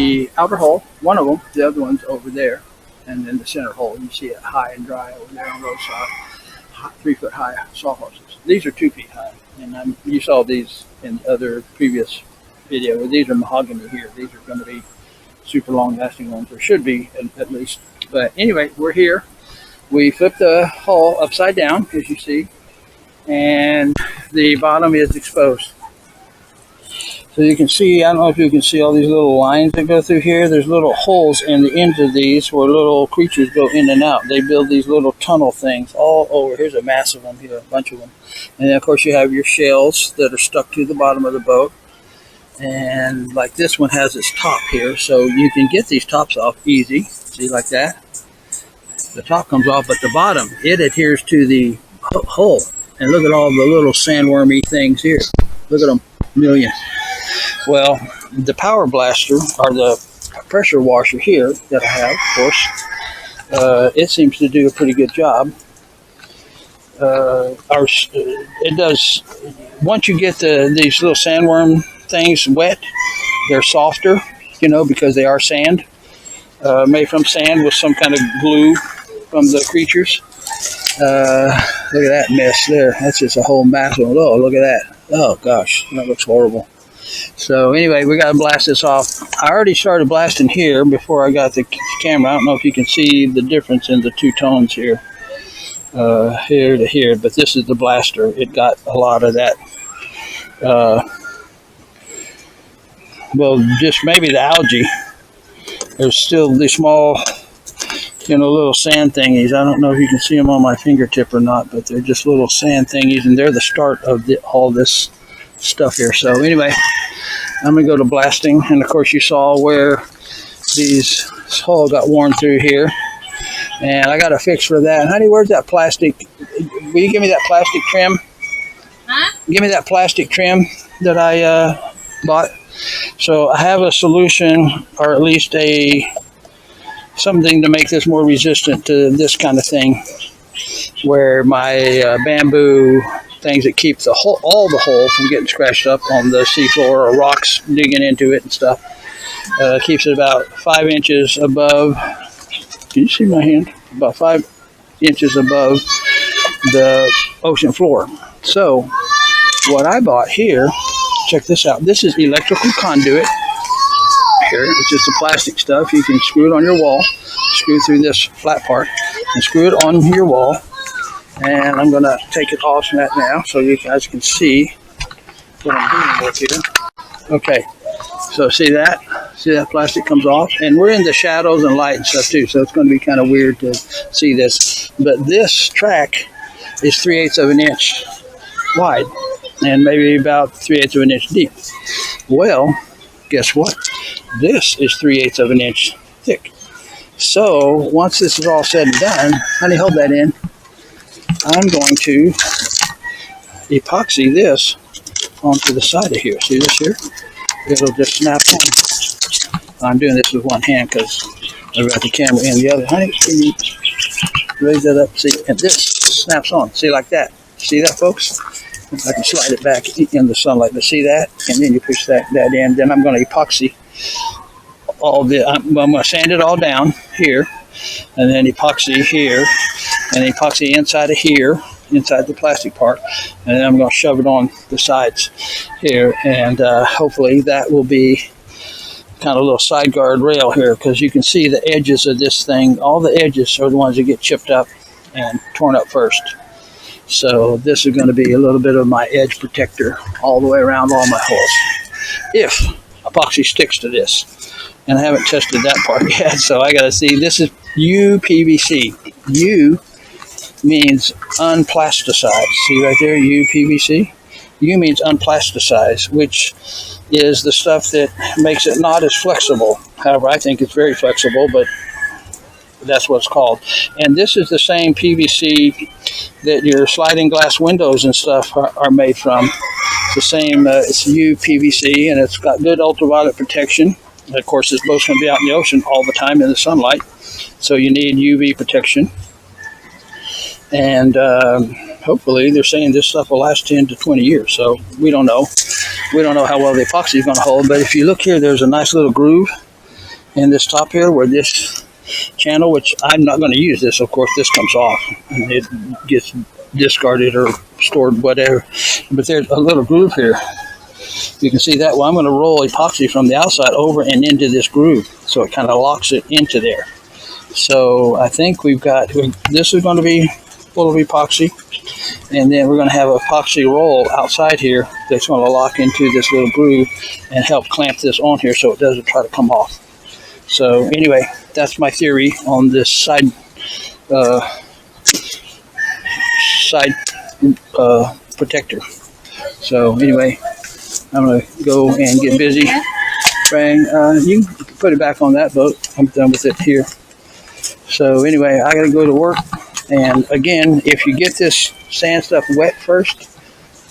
the outer hull, one of them, the other one's over there, and then the center hull. You see it high and dry over there on roadside, 3 foot high sawhorses. These are 2 feet high, and you saw these in other previous video. These are mahogany here. These are going to be super long lasting ones, or should be at least. But anyway, we're here. We flipped the hull upside down, as you see, and the bottom is exposed. So you can see, I don't know if you can see all these little lines that go through here. There's little holes in the ends of these where little creatures go in and out. They build these little tunnel things all over. Here's a mass of them here, a bunch of them. And then, of course, you have your shells that are stuck to the bottom of the boat. And like this one has its top here, so you can get these tops off easy. See, like that? The top comes off, but the bottom, it adheres to the hull. And look at all the little sandwormy things here. Look at them, millions. Well, the power blaster, or the pressure washer here that I have, of course, it seems to do a pretty good job. It does, once you get these little sandworm things wet, they're softer, you know, because they are sand, made from sand with some kind of glue from the creatures. Look at that mess there. That's just a whole mass of, oh, look at that. Oh, gosh, that looks horrible. So anyway, we got to blast this off. I already started blasting here before I got the camera. I don't know if you can see the difference in the 2 tones here, here to here, but this is the blaster. It got a lot of that, well, just maybe the algae. There's still these small, you know, little sand thingies. I don't know if you can see them on my fingertip or not, but they're just little sand thingies, and they're the start of all this stuff here. So anyway, I'm gonna go to blasting, and of course you saw where this hull got worn through here, and I got a fix for that. Honey, where's that plastic? Will you give me that plastic trim? Huh? Give me that plastic trim that I bought. So I have a solution, or at least something to make this more resistant to this kind of thing, where my bamboo things that keep all the hull from getting scratched up on the seafloor or rocks digging into it and stuff. Keeps it about 5 inches above. Can you see my hand? About 5 inches above the ocean floor. So what I bought here, check this out. This is electrical conduit. Here, it's just the plastic stuff. You can screw it on your wall, screw through this flat part, and screw it on your wall. And I'm going to take it off that now so you guys can see what I'm doing with here. Okay, so see that? See that plastic comes off? And we're in the shadows and light and stuff too, so it's going to be kind of weird to see this. But this track is 3/8 of an inch wide and maybe about 3/8 of an inch deep. Well, guess what? This is 3/8 of an inch thick. So once this is all said and done, honey, hold that in. I'm going to epoxy this onto the side of here. See this here? It'll just snap on. I'm doing this with one hand because I've got the camera in the other. Honey, can you raise that up? See, and this snaps on. See, like that. See that, folks? I can slide it back in the sunlight. But see that? And then you push that in. Then I'm going to epoxy I'm going to sand it all down here, and then epoxy here, and epoxy inside of here, inside the plastic part, and then I'm going to shove it on the sides here, and hopefully that will be kind of a little side guard rail here, because you can see the edges of this thing. All the edges are the ones that get chipped up and torn up first. So this is going to be a little bit of my edge protector all the way around all my holes, if epoxy sticks to this. And I haven't tested that part yet, so I got to see. This is UPVC. U means unplasticized. See right there, UPVC? U means unplasticized, which is the stuff that makes it not as flexible. However, I think it's very flexible, but that's what it's called. And this is the same PVC that your sliding glass windows and stuff are made from. It's the same, it's UPVC, and it's got good ultraviolet protection. And of course, this boat's going to be out in the ocean all the time in the sunlight, so you need UV protection. And hopefully, they're saying this stuff will last 10 to 20 years, so we don't know. We don't know how well the epoxy is going to hold, but if you look here, there's a nice little groove And this top here, where this channel, which I'm not going to use this, of course, this comes off and it gets discarded or stored, whatever. But there's a little groove here. You can see that. Well, I'm going to roll epoxy from the outside over and into this groove, so it kind of locks it into there. So I think we've got, this is going to be full of epoxy, and then we're going to have an epoxy roll outside here that's going to lock into this little groove and help clamp this on here so it doesn't try to come off. So anyway, that's my theory on this side protector. So anyway, I'm going to go and get busy spraying. You can put it back on that boat. I'm done with it here. So anyway, I got to go to work. And again, if you get this sand stuff wet first,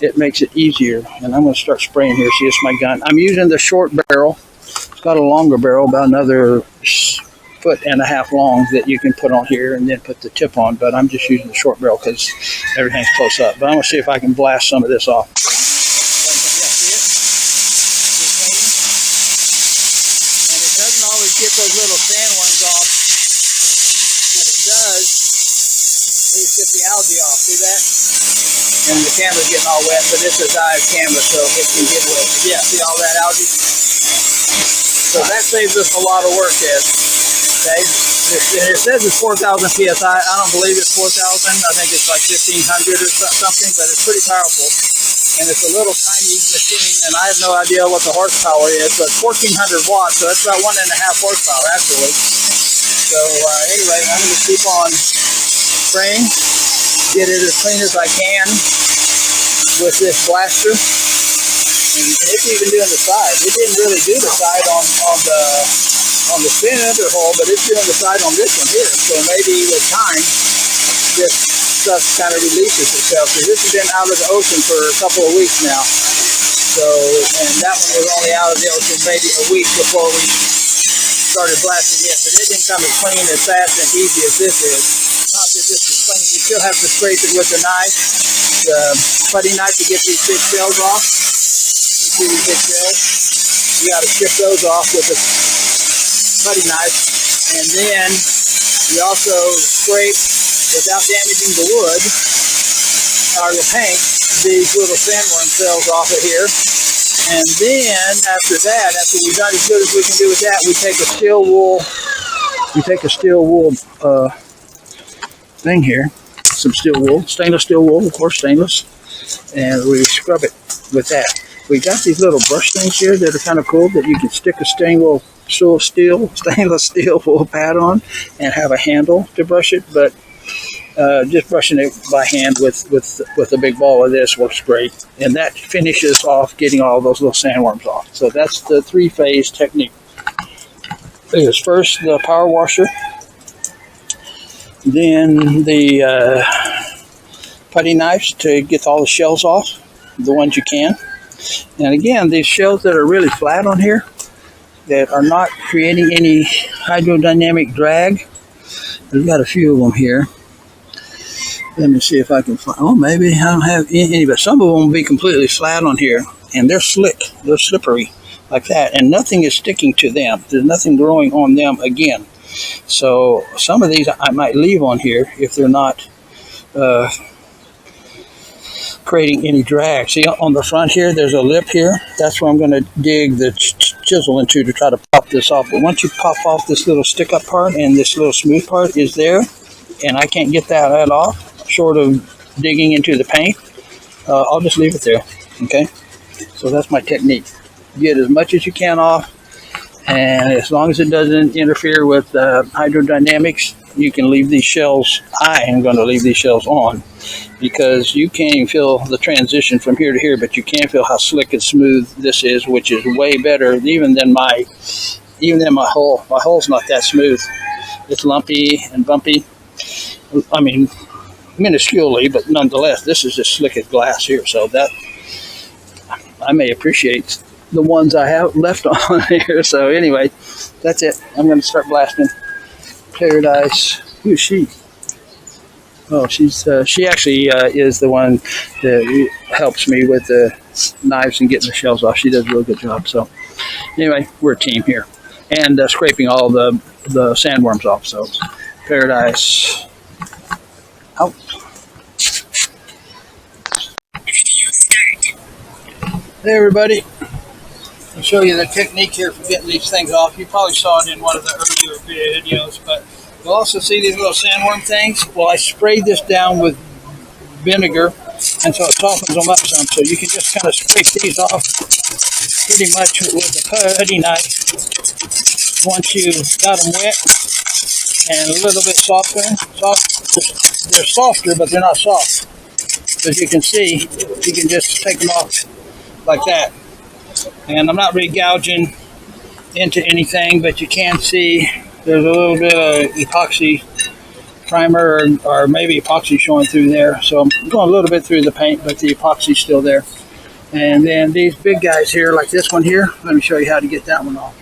it makes it easier. And I'm going to start spraying here. See, it's my gun. I'm using the short barrel. It's got a longer barrel, about another 1.5 foot long, that you can put on here and then put the tip on. But I'm just using the short barrel because everything's close up. But I'm going to see if I can blast some of this off. And it doesn't always get those little sandworms off. But it does. Please get the algae off. See that? And the camera's getting all wet, but it's a dive camera, so it can get wet. Yeah, see all that algae? So that saves us a lot of work, Ed. Okay? It says it's 4,000 PSI. I don't believe it's 4,000. I think it's like 1,500 or something, but it's pretty powerful. And it's a little tiny machine, and I have no idea what the horsepower is, but 1,400 watts, so that's about 1.5 horsepower, actually. So anyway, I'm going to keep on spraying, get it as clean as I can with this blaster. And it's even doing the side. It didn't really do the side on the cylinder hole, but it's doing the side on this one here. So maybe with time, this stuff kind of releases itself. Because this has been out of the ocean for a couple of weeks now. So, and that one was only out of the ocean maybe a week before we started blasting it. But it didn't come as clean, as fast, and easy as this is. Not that this is clean. You still have to scrape it with the knife, the putty knife, to get these big shells off. You see these big shells? You got to strip those off with a putty knife. And then you also scrape, without damaging the wood or the paint, these little sandworm cells off of here. And then after that, after we've done as good as we can do with that, we take a steel wool. Thing here, some steel wool, stainless steel wool, of course, stainless, and we scrub it with that. We got these little brush things here that are kind of cool, that you can stick a stainless steel wool pad on and have a handle to brush it. But just brushing it by hand with a big ball of this works great, and that finishes off getting all those little sandworms off. So that's the 3-phase technique. There's first the power washer, then the putty knives to get all the shells off, the ones you can. And again, these shells that are really flat on here, that are not creating any hydrodynamic drag, we've got a few of them here. Let me see if I can find, oh, maybe I don't have any, but some of them will be completely flat on here, and they're slick, they're slippery like that, and nothing is sticking to them. There's nothing growing on them again. So some of these I might leave on here if they're not creating any drag. See, on the front here, there's a lip here. That's where I'm going to dig the chisel into to try to pop this off. But once you pop off this little stick-up part, and this little smooth part is there, and I can't get that off, short of digging into the paint, I'll just leave it there, okay? So that's my technique. Get as much as you can off, and as long as it doesn't interfere with hydrodynamics, you can leave these shells. I am going to leave these shells on, because you can't even feel the transition from here to here, but you can feel how slick and smooth this is, which is way better even than my hull. My hull's not that smooth. It's lumpy and bumpy. I mean, minusculely, but nonetheless, this is just slick as glass here. So that I may appreciate the ones I have left on here. So anyway, that's it. I'm going to start blasting. Paradise. Who is she? Oh, she actually is the one that helps me with the knives and getting the shells off. She does a really good job. So anyway, we're a team here. and scraping all the sandworms off. So Paradise out. Hey everybody, I'll show you the technique here for getting these things off. You probably saw it in one of the earlier videos, but you'll also see these little sandworm things. Well, I sprayed this down with vinegar, and so it softens them up some. So you can just kind of scrape these off pretty much with a putty knife. Once you've got them wet and a little bit softer, they're softer, but they're not soft. As you can see, you can just take them off like that. And I'm not really gouging into anything, but you can see there's a little bit of epoxy primer or maybe epoxy showing through there. So I'm going a little bit through the paint, but the epoxy's still there. And then these big guys here, like this one here, let me show you how to get that one off.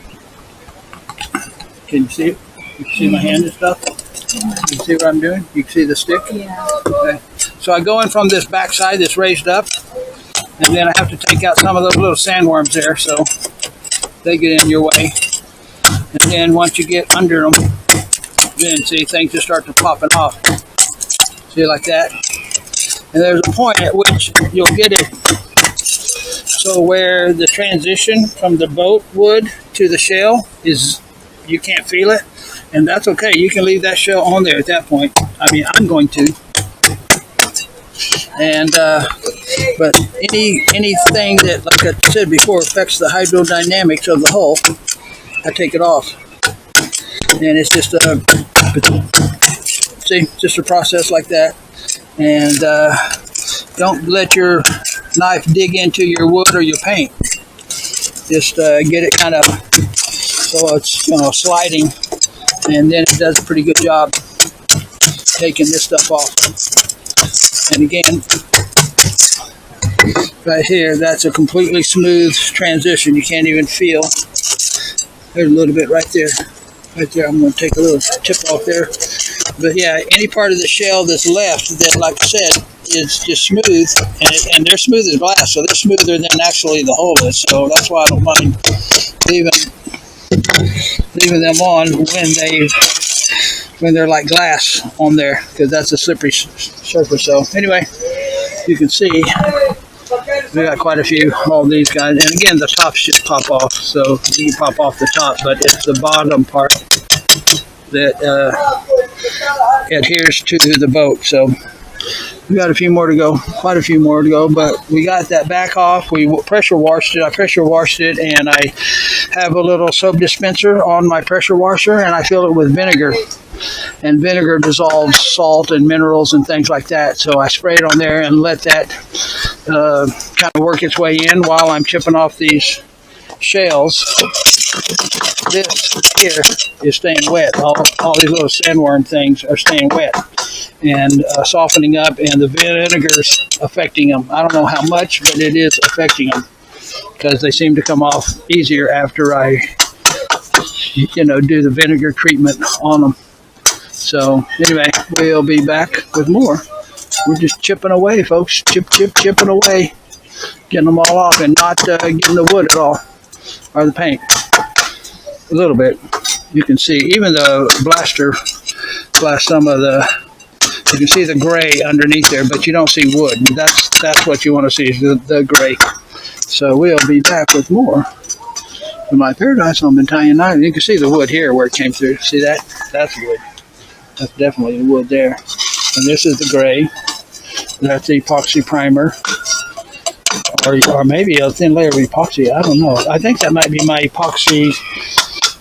Can you see it? You can see my hand and stuff? You can see what I'm doing? You can see the stick? Yeah. Okay. So I go in from this back side that's raised up, and then I have to take out some of those little sandworms there, so they get in your way. And then once you get under them, then see things just start to popping off. See, like that. And there's a point at which you'll get it so where the transition from the boat wood to the shell is, you can't feel it, and that's okay. You can leave that shell on there at that point. I mean, I'm going to. And but anything that, like I said before, affects the hydrodynamics of the hull, I take it off. And it's just just a process like that. And don't let your knife dig into your wood or your paint. Just get it kind of so it's, you know, sliding, and then it does a pretty good job taking this stuff off. And again, right here, that's a completely smooth transition. You can't even feel. There's a little bit right there. Right there, I'm going to take a little tip off there. But yeah, any part of the shell that's left that, like I said, is just smooth, and they're smooth as glass, so they're smoother than actually the hull is. So that's why I don't mind leaving them on when they're like glass on there, because that's a slippery surface. So anyway, you can see we got quite a few all these guys, and again the tops just pop off, so you can pop off the top, but it's the bottom part that adheres to the boat. So we got a few more to go, quite a few more to go, but we got that back off. We pressure washed it. I pressure washed it, and I have a little soap dispenser on my pressure washer, and I fill it with vinegar. And vinegar dissolves salt and minerals and things like that. So I spray it on there and let that kind of work its way in while I'm chipping off these shells. This here is staying wet. All these little sandworm things are staying wet and softening up, and the vinegar's affecting them. I don't know how much, but it is affecting them, because they seem to come off easier after I, do the vinegar treatment on them. So anyway, we'll be back with more. We're just chipping away, folks. Chipping away, getting them all off, and not getting the wood at all, or the paint. A little bit. You can see even the blaster blast some of the. You can see the gray underneath there, but you don't see wood. That's what you want to see, is the gray. So we'll be back with more of my Paradise on Italian knife. You can see the wood here where it came through. See that? That's wood. That's definitely the wood there. And this is the gray. That's the epoxy primer. Or maybe a thin layer of epoxy. I don't know. I think that might be my epoxy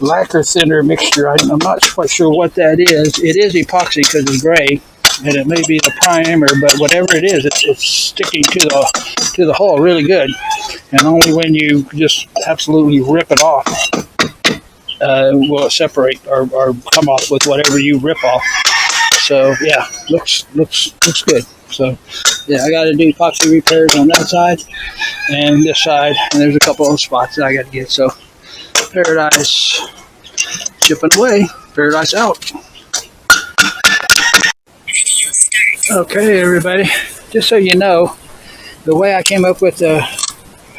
lacquer thinner mixture. I'm not quite sure what that is. It is epoxy because it's gray, and it may be the primer, but whatever it is, it's sticking to the hull really good. And only when you just absolutely rip it off will it separate or come off with whatever you rip off. So yeah, looks good. So yeah, I got to do epoxy repairs on that side and this side, and there's a couple of spots that I got to get. So Paradise chipping away. Paradise out. Okay, everybody. Just so you know, the way I came up with the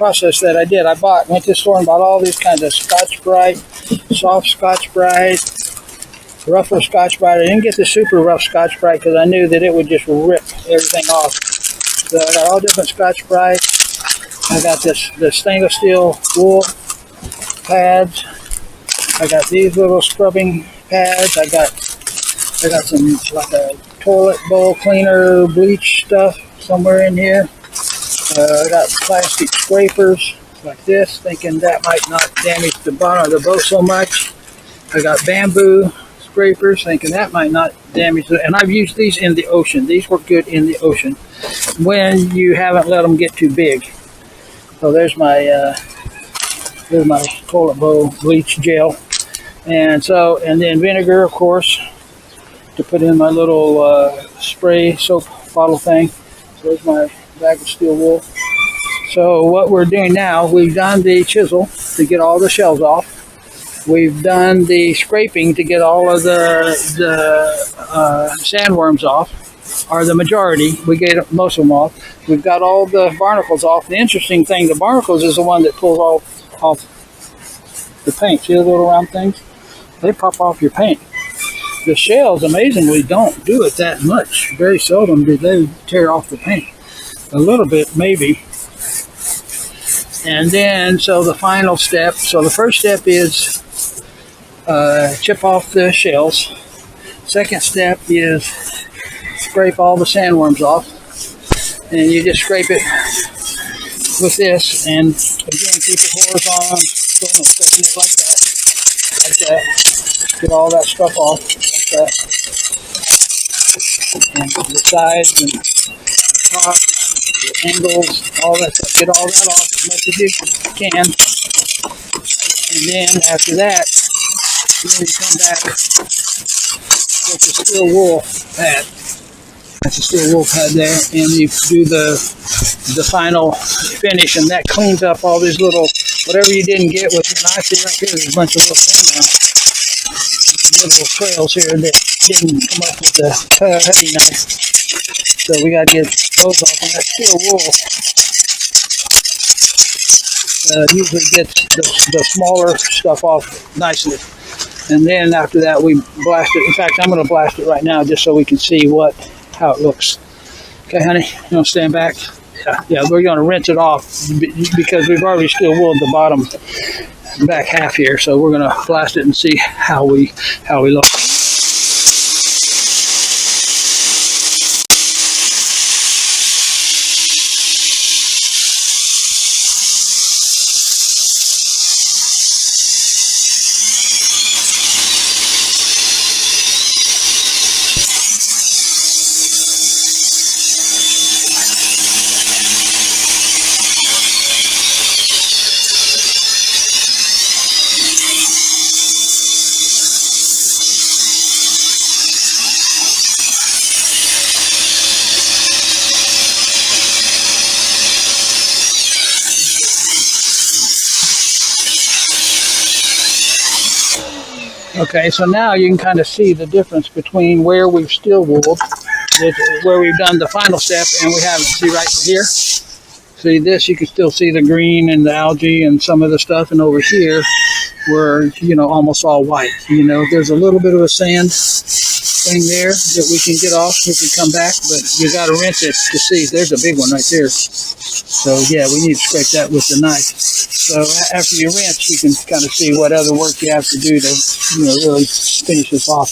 process that I did. Went to the store and bought all these kinds of Scotch-Brite, soft Scotch-Brite, rougher Scotch-Brite. I didn't get the super rough Scotch-Brite because I knew that it would just rip everything off. So I got all different Scotch-Brite. I got the stainless steel wool pads. I got these little scrubbing pads. I got some like a toilet bowl cleaner bleach stuff somewhere in here. I got plastic scrapers like this, thinking that might not damage the bottom of the boat so much. I got bamboo scrapers, thinking that might not damage it. And I've used these in the ocean. These work good in the ocean when you haven't let them get too big. So there's my toilet bowl bleach gel, and then vinegar, of course, to put in my little spray soap bottle thing. So there's my bag of steel wool. So what we're doing now, we've done the chisel to get all the shells off. We've done the scraping to get all of the sandworms off, or the majority. We get most of them off. We've got all the barnacles off. The interesting thing, the barnacles is the one that pulls off the paint. See the little round things? They pop off your paint. The shells, amazingly, don't do it that much. Very seldom do they tear off the paint. A little bit, maybe. And then, so the final step, so the first step is chip off the shells. Second step is scrape all the sandworms off. And you just scrape it with this, and again, keep it horizontal, and scraping it like that. Get all that stuff off, like that. And the sides, and the top, the angles, all that stuff. Get all that off as much as you can. And then after that, then you come back with the steel wool pad. That's a steel wool pad there, and you do the final finish, and that cleans up all these little, whatever you didn't get with your knife. See right here, there's a bunch of little trails here that didn't come up with the heavy knife. So we got to get those off, and that steel wool usually gets the smaller stuff off nicely. And then after that, we blast it. In fact, I'm going to blast it right now just so we can see how it looks. Okay, honey, you want to stand back? Yeah, we're going to rinse it off because we've already steel wooled the bottom back half here. So we're going to blast it and see how we look. Okay, so now you can kind of see the difference between where we've steel wooled, where we've done the final step, and we haven't. See right here? See this? You can still see the green and the algae and some of the stuff, and over here, we're, almost all white. There's a little bit of a sand thing there that we can get off if we come back, but you got to rinse it to see. There's a big one right there. So yeah, we need to scrape that with the knife. So after you rinse, you can kind of see what other work you have to do to, really finish this off.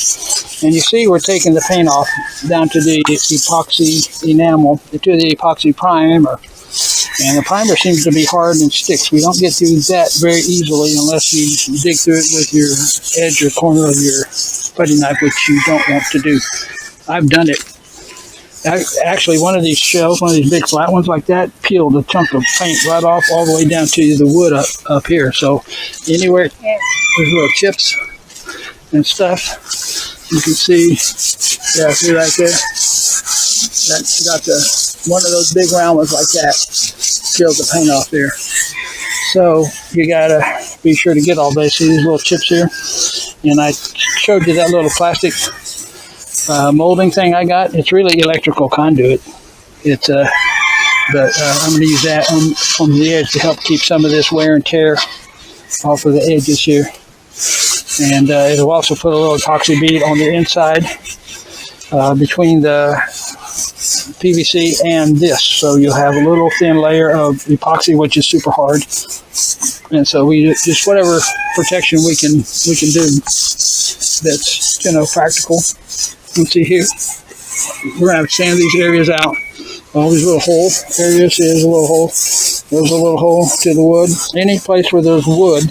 And you see we're taking the paint off down to the epoxy enamel, to the epoxy primer. And the primer seems to be hard and sticks. We don't get through that very easily unless you dig through it with your edge or corner of your putty knife, which you don't want to do. I've done it. Actually, one of these shells, one of these big flat ones like that, peeled a chunk of paint right off all the way down to the wood up here. So anywhere there's little chips and stuff, you can see, see right there, that's got one of those big round ones like that, peeled the paint off there. So you gotta be sure to get all those. See these little chips here? And I showed you that little plastic molding thing I got. It's really electrical conduit. It's But I'm going to use that on the edge to help keep some of this wear and tear off of the edges here. And it'll also put a little epoxy bead on the inside between the PVC and this. So you'll have a little thin layer of epoxy, which is super hard. And so we just whatever protection we can do that's, you know, practical. Let's see here. We're going to sand these areas out. All these little hole areas, there's a little hole. There's a little hole to the wood. Any place where there's wood,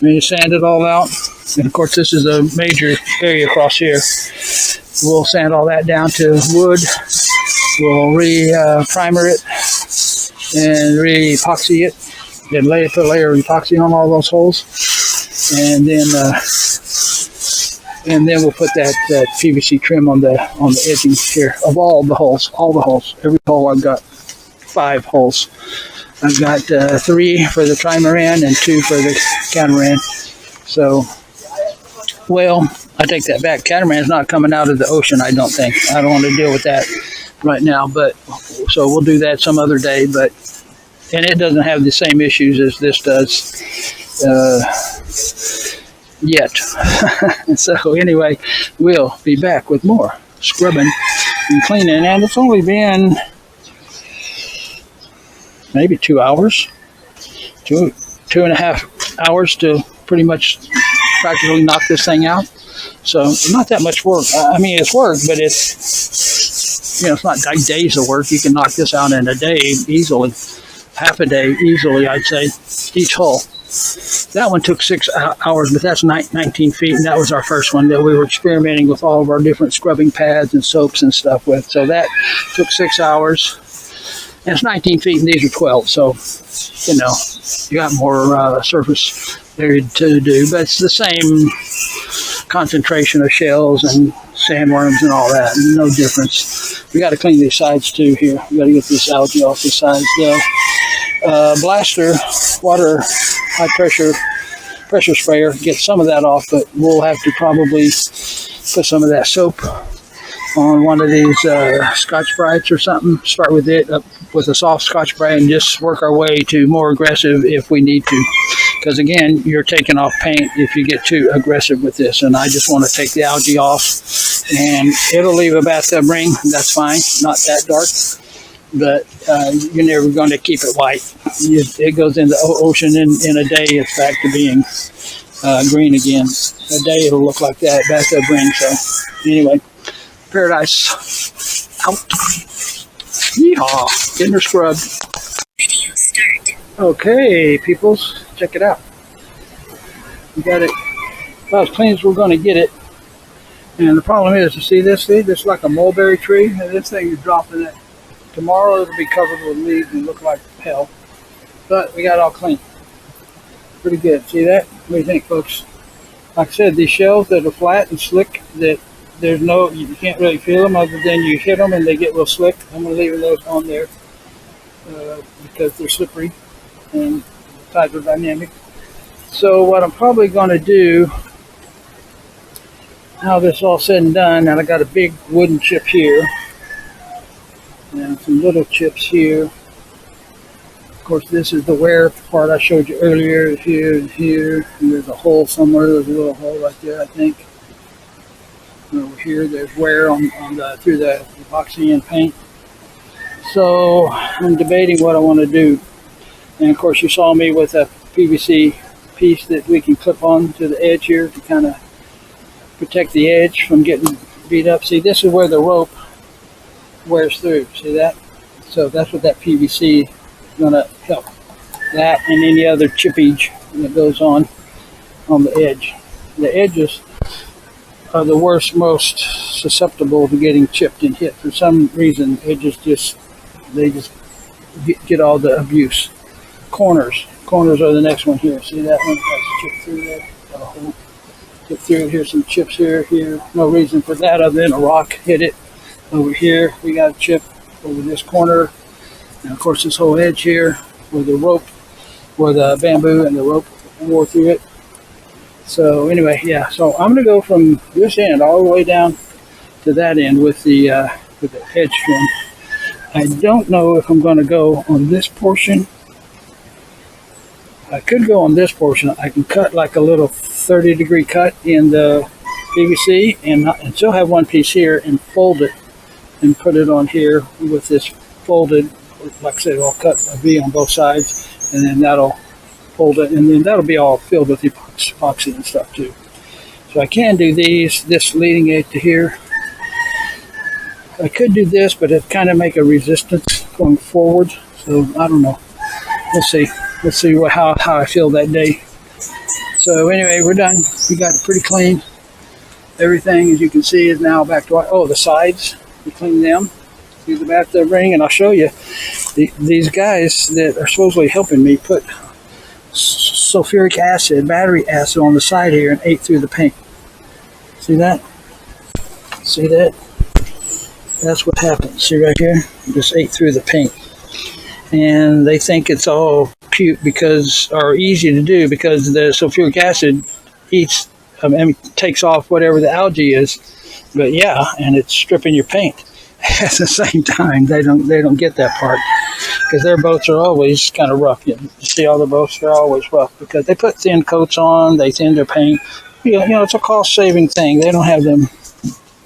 you sand it all out. And of course, this is a major area across here. We'll sand all that down to wood. We'll re-primer it and re-epoxy it. Then put a layer of epoxy on all those holes. And then we'll put that PVC trim on the edging here of all the holes. Every hole I've got 5 holes. I've got 3 for the Trimaran and 2 for the catamaran. So, well, I take that back. Catamaran's not coming out of the ocean, I don't think. I don't want to deal with that right now, but so we'll do that some other day. But and it doesn't have the same issues as this does yet. So anyway, we'll be back with more scrubbing and cleaning, and it's only been maybe 2 hours, two and a half hours to pretty much practically knock this thing out. So not that much work. I mean, it's work, but it's, you know, it's not like days of work. You can knock this out in a day easily, half a day easily, I'd say, each hole. That one took 6 hours, but that's 19 feet, and that was our first one that we were experimenting with all of our different scrubbing pads and soaps and stuff with. So that took 6 hours, and it's 19 feet, and these are 12. So, you know, you got more surface area to do, but it's the same concentration of shells and sandworms and all that. No difference. We got to clean these sides too here. We got to get this algae off the sides though. Blaster water high pressure sprayer gets some of that off, but we'll have to probably put some of that soap on one of these Scotch-Brites or something. Start with it up with a soft Scotch-Brite and just work our way to more aggressive if we need to. Because again, you're taking off paint if you get too aggressive with this, and I just want to take the algae off, and it'll leave a bathtub ring. That's fine, not that dark, but you're never going to keep it white. It goes in the ocean in a day. It's back to being green again. A day it'll look like that bathtub ring. So anyway, paradise out. Yeehaw! Getting her scrubbed. Video start. Okay, peoples, check it out. We got it about as clean as we're going to get it. And the problem is, you see this? See, this is like a mulberry tree, and this thing is dropping it. Tomorrow it'll be covered with leaves and look like hell. But we got it all clean. Pretty good. See that? What do you think, folks? Like I said, these shells that are flat and slick, that there's no, you can't really feel them other than you hit them and they get real slick. I'm going to leave those on there because they're slippery and hydrodynamic. So what I'm probably going to do, now this is all said and done, and I got a big wooden chip here and some little chips here. Of course, this is the wear part I showed you earlier. Here and here, and there's a hole somewhere. There's a little hole right there, I think. And over here, there's wear on through the epoxy and paint. So I'm debating what I want to do. And of course, you saw me with a PVC piece that we can clip on to the edge here to kind of protect the edge from getting beat up. See, this is where the rope wears through. See that? So that's what that PVC is going to help. That and any other chippage that goes on the edge. The edges are the worst, most susceptible to getting chipped and hit. For some reason, edges they just get all the abuse. Corners are the next one here. See that one? That's chipped through there. Got a hole. Chip through. Here's some chips here. No reason for that other than a rock hit it. Over here, we got a chip over this corner. And of course, this whole edge here, where the rope, where the bamboo and the rope wore through it. So anyway, yeah. So I'm gonna go from this end all the way down to that end with the edge trim. I don't know if I'm going to go on this portion. I could go on this portion. I can cut like a little 30-degree cut in the PVC and still have one piece here and fold it and put it on here with this folded, like I said, I'll cut a V on both sides, and then that'll fold it, and then that'll be all filled with epoxy and stuff too. So I can do this leading edge to here. I could do this, but it kind of make a resistance going forward. So I don't know. We'll see. Let's see how I feel that day. So anyway, we're done. We got it pretty clean. Everything, as you can see, is now back to the sides. We clean them. Use the bathtub ring, and I'll show you these guys that are supposedly helping me put sulfuric acid, battery acid on the side here and ate through the paint. See that? See that? That's what happened. See right here? It just ate through the paint. And they think it's all cute or easy to do because the sulfuric acid takes off whatever the algae is. But yeah, and it's stripping your paint at the same time. They don't get that part because their boats are always kind of rough. You see all the boats, they're always rough because they put thin coats on, they thin their paint. You know, it's a cost-saving thing. They don't have the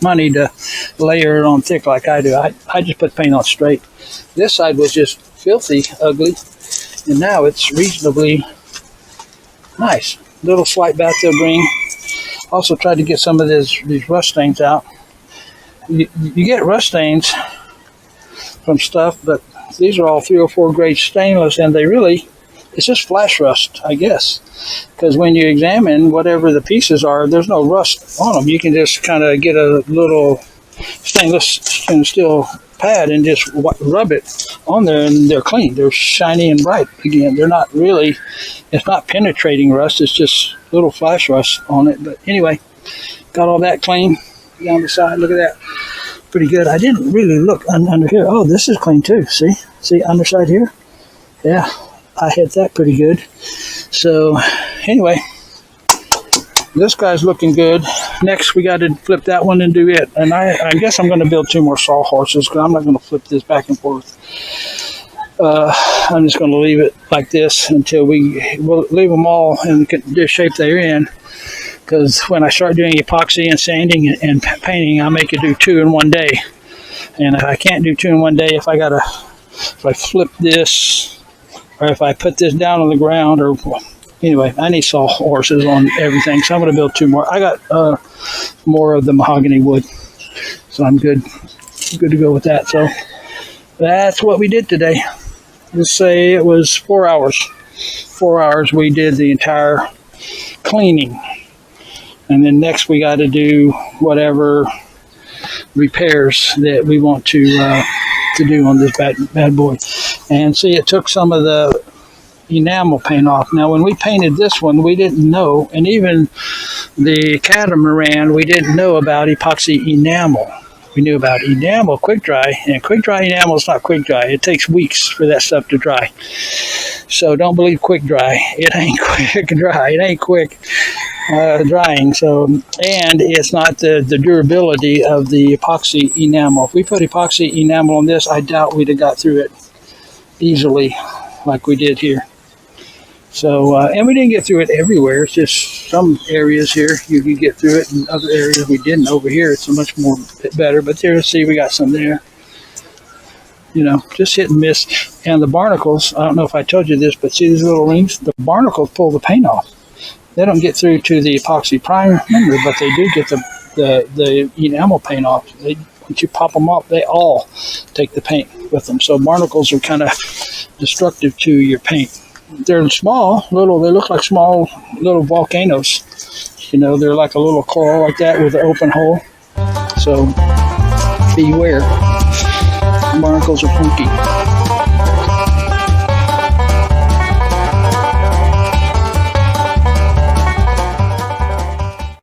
money to layer it on thick like I do. I just put paint on straight. This side was just filthy, ugly, and now it's reasonably nice. Little slight bathtub ring. Also tried to get some of these rust stains out. You get rust stains from stuff, but these are all 304 grade stainless, and it's just flash rust, I guess. Because when you examine whatever the pieces are, there's no rust on them. You can just kind of get a little stainless steel pad and just rub it on there, and they're clean. They're shiny and bright again. It's not penetrating rust. It's just little flash rust on it. But anyway, got all that clean down the side. Look at that. Pretty good. I didn't really look under here. Oh, this is clean too. See underside here? Yeah, I hit that pretty good. So anyway, this guy's looking good. Next, we got to flip that one and do it. And I guess I'm going to build 2 more sawhorses because I'm not going to flip this back and forth. I'm just going to leave it like this until we'll leave them all in the shape they're in. Because when I start doing epoxy and sanding and painting, I make it do 2 in one day. And if I can't do 2 in one day, if I flip this, or if I put this down on the ground, or anyway, I need sawhorses on everything. So I'm going to build 2 more. I got more of the mahogany wood, so I'm good to go with that. So that's what we did today. Let's say it was 4 hours. 4 hours we did the entire cleaning. And then next we got to do whatever repairs that we want to do on this bad boy. And see, it took some of the enamel paint off. Now, when we painted this one, we didn't know, and even the catamaran, we didn't know about epoxy enamel. We knew about enamel quick dry, and quick dry enamel is not quick dry. It takes weeks for that stuff to dry. So don't believe quick dry. It ain't quick dry. It ain't quick drying. So, and it's not the durability of the epoxy enamel. If we put epoxy enamel on this, I doubt we'd have got through it easily like we did here. So, and we didn't get through it everywhere. It's just some areas here you could get through it, and other areas we didn't. Over here, it's much more better. But there, see, we got some there. You know, just hit and miss. And the barnacles, I don't know if I told you this, but see these little rings? The barnacles pull the paint off. They don't get through to the epoxy primer, but they do get the enamel paint off. Once you pop them off, they all take the paint with them. So barnacles are kind of destructive to your paint. They're small, little. They look like small little volcanoes. You know, they're like a little coral like that with an open hole. So beware. Barnacles are funky.